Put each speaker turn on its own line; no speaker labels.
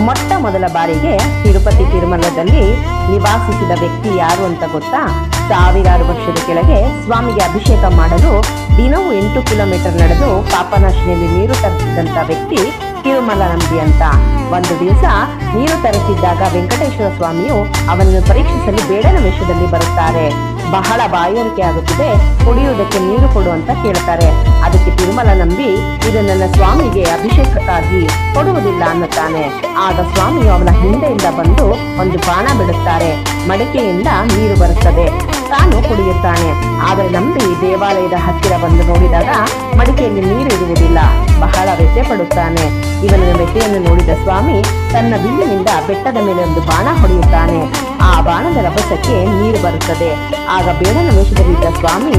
ಮೊಟ್ಟ ಮೊದಲ ಬಾರಿಗೆ ತಿರುಪತಿ ತಿರುಮಲದಲ್ಲಿ ನಿವಾಸಿಸಿದ ವ್ಯಕ್ತಿ ಯಾರು ಅಂತ ಗೊತ್ತಾ? ಸಾವಿರಾರು ವರ್ಷದ ಕೆಳಗೆ ಸ್ವಾಮಿಗೆ ಅಭಿಷೇಕ ಮಾಡಲು ದಿನವೂ 8 ಕಿಲೋಮೀಟರ್ ನಡೆದು ಪಾಪನಾಶಿನಿಯಲ್ಲಿ ನೀರು ತರಿಸಿದಂತ ವ್ಯಕ್ತಿ ತಿರುಮಲ ನಂಬಿ ಅಂತ. ಒಂದು ದಿವಸ ನೀರು ತರಿಸಿದ್ದಾಗ ವೆಂಕಟೇಶ್ವರ ಸ್ವಾಮಿಯು ಅವನನ್ನು ಪರೀಕ್ಷಿಸಲು ಬೇಡನ ವೇಷದಲ್ಲಿ ಬರುತ್ತಾರೆ. ಬಹಳ ಬಾಯಾರಿಕೆ ಆಗುತ್ತಿದೆ, ಕುಡಿಯುವುದಕ್ಕೆ ನೀರು ಕೊಡು ಅಂತ ಕೇಳ್ತಾರೆ. ಅದಕ್ಕೆ ತಿರುಮಲ ನಂಬಿ, ಇದು ನನ್ನ ಸ್ವಾಮಿಗೆ ಅಭಿಷೇಕಕ್ಕಾಗಿ ಕೊಡುವುದಿಲ್ಲ ಅನ್ನುತ್ತಾನೆ. ಆಗ ಸ್ವಾಮಿಯು ಅವನ ಹಿಂದೆಯಿಂದ ಬಂದು ಒಂದು ಬಾಣ ಬಿಡುತ್ತಾರೆ. ಮಡಿಕೆಯಿಂದ ನೀರು ಬರುತ್ತದೆ, ತಾನು ಕುಡಿಯುತ್ತಾನೆ. ಆದರೆ ನಂಬಿ ದೇವಾಲಯದ ಹತ್ತಿರ ಬಂದು ನೋಡಿದಾಗ ಮಡಿಕೆಯಲ್ಲಿ ನೀರು ಇರುವುದಿಲ್ಲ. ಬಹಳ ವ್ಯಥೆ ಪಡುತ್ತಾನೆ. ಇವನ ವ್ಯಥೆಯನ್ನು ನೋಡಿದ ಸ್ವಾಮಿ ತನ್ನ ಬಿಲ್ಲಿನಿಂದ ಬೆಟ್ಟದ ಮೇಲೆ ಒಂದು ಬಾಣ ಹೊಡೆಯುತ್ತಾನೆ. ಆ ಬಾಣದ ರಭಸಕ್ಕೆ ನೀರು ಬರುತ್ತದೆ. ಆಗ ಬೇಡನ ವೇಷದಲ್ಲಿದ್ದ ಸ್ವಾಮಿ